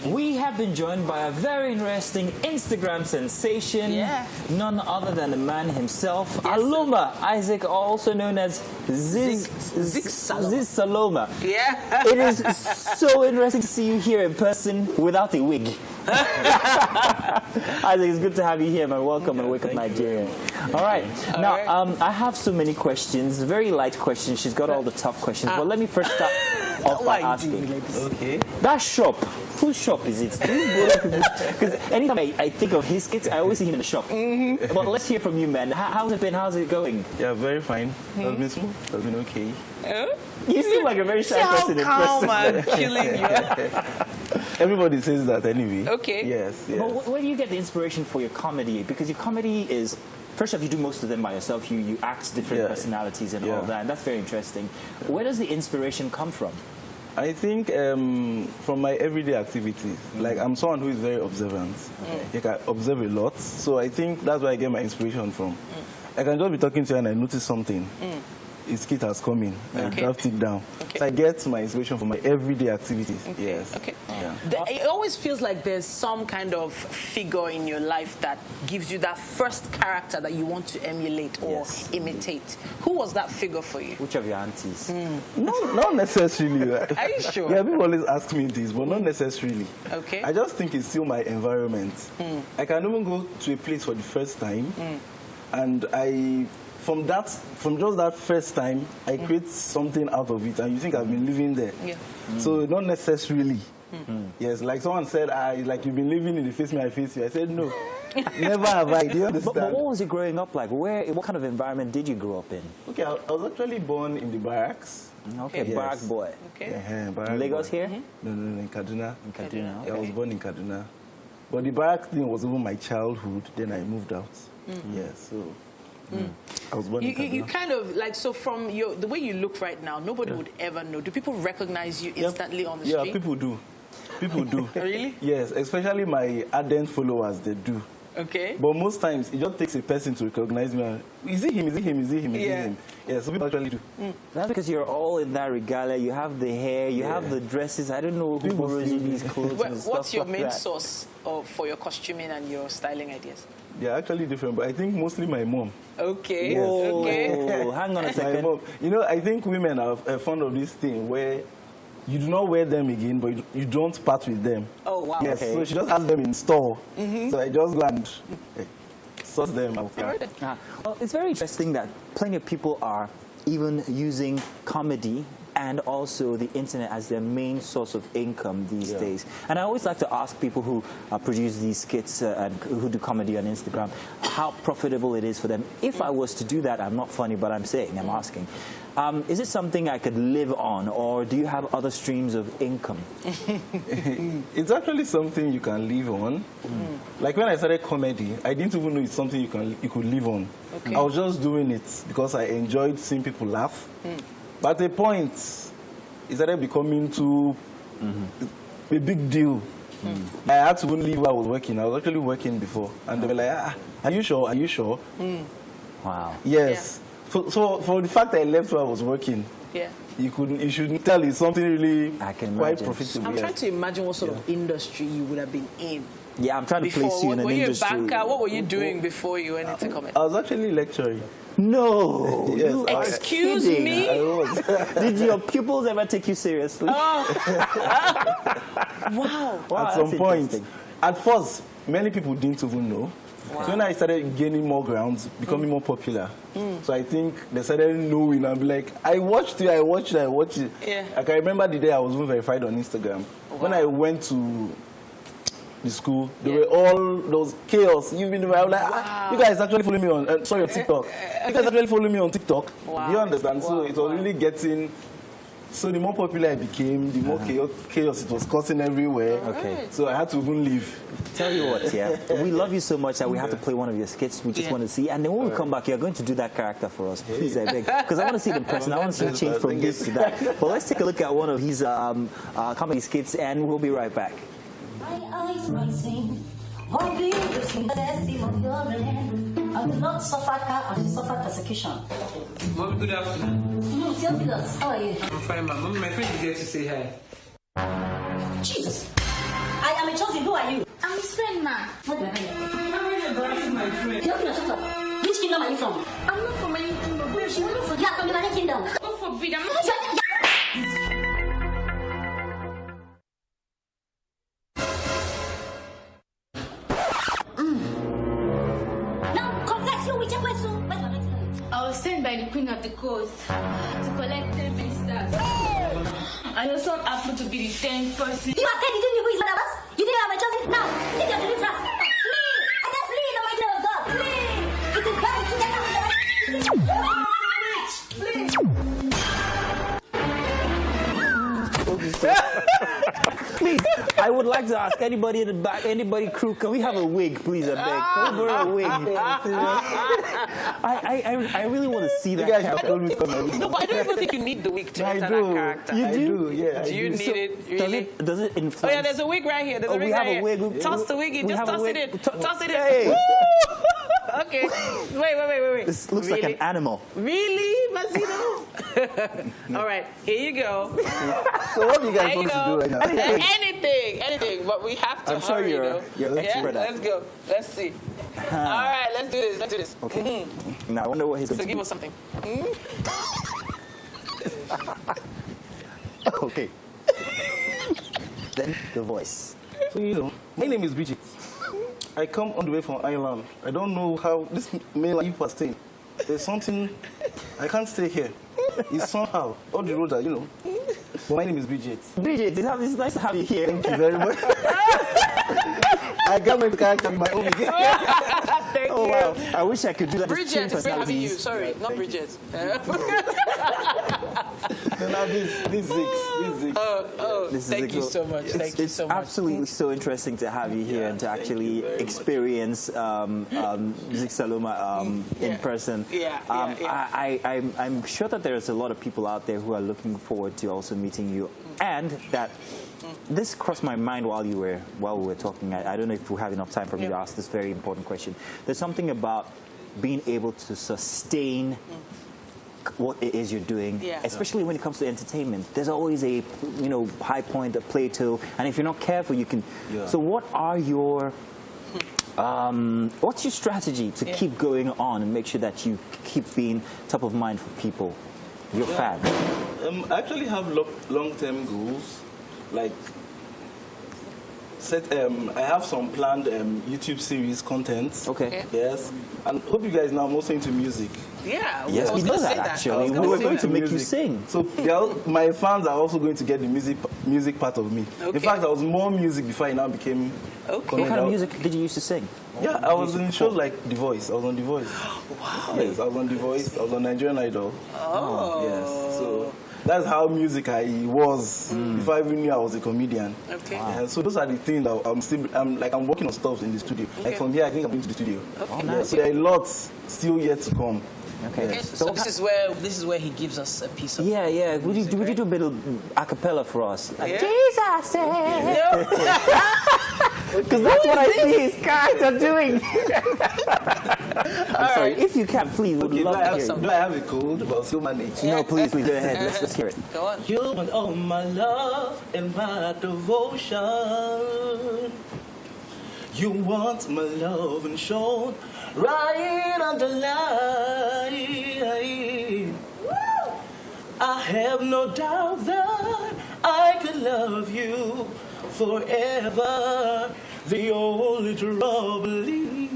We have been joined by a very interesting Instagram sensation. Yeah. None other than the man himself, Yes, Aloma Isaac, also known as Zicsaloma. Yeah. It is so interesting to see you here in person without a wig. Isaac, it's good to have you here, man. Welcome and Wake Up Nigeria. All right. Now, I have so many questions, very light questions. She's got all the tough questions. But let me first start off by asking. Okay. That shop, whose shop is it? Because anytime I think of his kids, I always see him in the shop. But let's hear from you, man. How's it been? How's it going? Yeah, very fine. Has been smooth. Has been okay. You seem like a very shy person in calm person. and chilling you. Everybody says that anyway. Okay. Yes, yes. But where do you get the inspiration for your comedy? Because your comedy is, first off, you do most of them by yourself. You act different personalities and all that. And that's very interesting. Where does the inspiration come from? I think from my everyday activities. Like, I'm someone who is very observant. Like, I observe a lot. So I think that's where I get my inspiration from. I can just be talking to you and I notice something. His kid has come in. I draft it down. So I get my inspiration from my everyday activities. Yes. Okay. It always feels like there's some kind of figure in your life that gives you that first character that you want to emulate or imitate. Who was that figure for you? Which of your aunties? No, not necessarily. Are you sure? Yeah, people always ask me this, but not necessarily. Okay. I just think it's still my environment. I can even go to a place for the first time, and from just that first time, I create something out of it, and you think I've been living there. Yeah. So not necessarily. Yes, like someone said, like you've been living in the face me, I face you. I said no, never have I. Do you understand? But what was it growing up like? What kind of environment did you grow up in? Okay, I was actually born in the barracks. Okay, barrack boy. Okay. Barrack Lagos boy. here? No, in Kaduna. In Kaduna. Yeah, I was born in Kaduna. But the barrack thing was even my childhood. Then I moved out. Yeah, so I was born in Kaduna. You kind of like, so from the way you look right now, nobody would ever know. Do people recognize you instantly on the street? Yeah, people do. People do. Really? Yes, especially my ardent followers, they do. Okay. But most times, it just takes a person to recognize me. Is it him? Is it him? Is it him? Is it him? Yeah, so people actually do. That's because you're all in that regalia. You have the hair, you have the dresses. I don't know who borrows you these clothes and stuff. What's your like main that. source for your costuming and your styling ideas? They're actually different, but I think mostly my mom. Okay. Yes. Okay. Oh, hang on a My second. mom. You know, I think women are fond of this thing where you do not wear them again, but you don't part with them. Oh, wow. Yes, Okay. so she just has them in store. So I just go and source them out. Well, it's very interesting that plenty of people are even using comedy and also the internet as their main source of income these days. And I always like to ask people who produce these skits and who do comedy on Instagram how profitable it is for them. If I was to do that, I'm not funny, but I'm asking. Is it something I could live on, or do you have other streams of income? It's actually something you can live on. Like when I started comedy, I didn't even know it's something you could live on. Okay. I was just doing it because I enjoyed seeing people laugh. But at a point, it started becoming too a big deal. I had to even leave where I was working. I was actually working before. And they were like, are you sure? Are you sure? Wow. Yes. So for the fact that I left where I was working, you should tell it's something really quite profitable. I'm trying to imagine what sort of industry you would have been in. Yeah, I'm trying to place you in an industry. Were you a banker? What were you doing before you went into comedy? I was actually lecturing. No. Yes, Excuse me? I was. Did your pupils ever take you seriously? Wow. At some point, at first, many people didn't even know. Wow. So when I started gaining more grounds, becoming more popular, so I think they started knowing. I'm like, I watched it. Yeah. I can remember the day I was even verified on Instagram. When I went to the school, there were all those chaos. You've been, I'm like, you guys actually follow me on, on TikTok. You guys actually follow me on TikTok. Wow. Do you understand? So it was really getting. So the more popular I became, the more chaos it was causing everywhere. Okay. So I had to even leave. Tell you what, we love you so much that we have to play one of your skits. We just want to see. And then when we come back, you're going to do that character for us. Please, I beg. Because I want to see the person. I want to see you change from this to that. But let's take a look at one of his comedy skits, and we'll be right back. My eyes rising, one being the testimony of your hand. I will not suffer I will suffer persecution. Mom, good afternoon. Theophilus, how are you? I'm fine, ma'am. Mom, my friend is here to say hi. Jesus. I'm his friend, man. What do I mean? My friend. Shut up. Which kingdom are you from? I'm not from any kingdom. Where is she? You are from the United Kingdom. God forbid. I'm not. Now, confess you with your question. I was sent by the Queen of the Coast to collect 10 ministers. And your son happened to be the 10th person. You are telling me who is my neighbors? You didn't have a choice. Now, take your deliverance. Flee! I said flee in the mighty name of God. Flee! It is better to get out of the way. Please, I would like to ask anybody in the back, anybody crew, can we have a wig, please? I beg. Can we borrow a wig? I really want to see that. You guys character. told me to come every No, but I don't even think you need the wig to I enter do. that character. You I do? do, yeah. Do you need it? Really? Does it Oh influence? yeah, there's a wig right here. There's a we wig have right a here. wig. Toss the wig in. We Just have a toss it wig. in. Toss it in. Hey, Okay. Wait. this looks like an animal. Really, Masino? All right, here you go. So what do you guys There you want to do go. right now? Anything, but we have to I'm sure hurry, you're yeah, expert at let's go. Let's see. All right, let's do this. Okay. Now I wonder what he's So going give to us something. do. Okay. Then the voice. So, you know, my name is Bridget. I come all the way from Ireland. I don't know how this may life was staying. There's something, I can't stay here. It's somehow, all the roads are, you know. But my name is Bridget. Bridget, it's nice to have you here. Thank you very much. I got my character in my own again. Thank Oh you. wow! I wish I could do that. Just Bridget, change it's great having you. personalities. Sorry, not Bridget. So now this Zix. This is Thank you so much. Thank you It's so much. absolutely so interesting to have you here and to actually experience Zicsaloma in person. Yeah. I'm sure that there's a lot of people out there who are looking forward to also meeting you, and that this crossed my mind while we were talking. I don't know if we have enough time for me to ask this very important question. There's something about being able to sustain what it is you're doing, especially when it comes to entertainment. There's always a high point, a plateau, and if you're not careful, you can. Yeah. So what are your what's your strategy to keep going on and make sure that you keep being top of mind for people, your fans? I actually have long-term goals, like I have some planned YouTube series contents. Okay. Yes, and hope you guys know I'm also into music. Yeah. Yes, I we was know gonna say that that. actually. I We was were gonna going say to make you music. sing. So my fans are also going to get the music part of me. Okay. In fact, I was more music before I now became. Okay. What kind of music did you used to sing? Yeah, I was in shows like The Voice. I was on The Voice. Wow. Yes, I was on The Voice. I was on Nigerian Idol. Oh. Yes. So that's how music I was before I even knew I was a comedian. Okay. Yeah, so those are the things that I'm working on stuff in the studio. Like from here, I think I'm going to the studio. Okay. Yeah, so there are lots still yet to come. Okay. Yes. So this is where he gives us a piece of. Yeah. Would you do a bit of a cappella for us? Like, Yeah. Jesus said. Because that's what I see his character doing. I'm sorry. If you can, please, would Okay, love to hear do you. I have a cold, but I'll still manage? No, please, go ahead. Let's hear it. Go on. You want all my love and my devotion. You want my love and shown right on the line. I have no doubt that I could love you forever. The only true belief.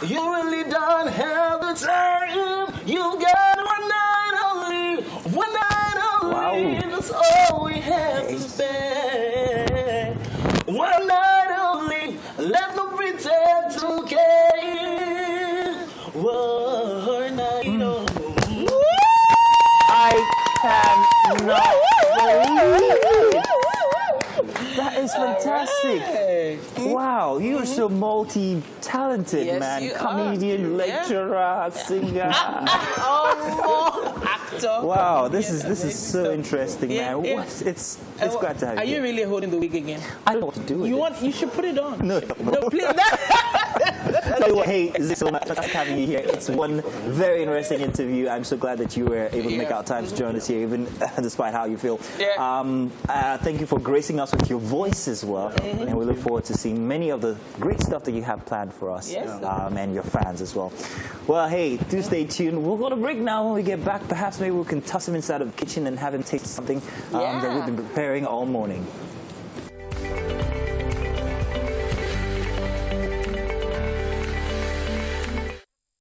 You really don't have the time. You got one night only. One night only. Wow. That's all we have to spend. One night only. Let them pretend to care. One night only. I cannot believe it. That is fantastic. Wow, you're so multi-talented, Yes, man. you are. Comedian, Yeah. lecturer, singer. Actor. Wow, this is so interesting, Yeah, man. yeah. It's glad to have Are you. you really holding the wig again? I don't know what to do with it. You should put it on. No. No, please. Hey, Zicsaloma, fantastic having you here. It's one very interesting interview. I'm so glad that you were able to make out time to join us here, even despite how you feel. Thank you for gracing us with your voice as well. And we look forward to seeing many of the great stuff that you have planned for us and your fans as well. Well, hey, do stay tuned. We'll go to break now. When we get back, perhaps maybe we can toss him inside of the kitchen and have him taste something that we've been preparing all morning.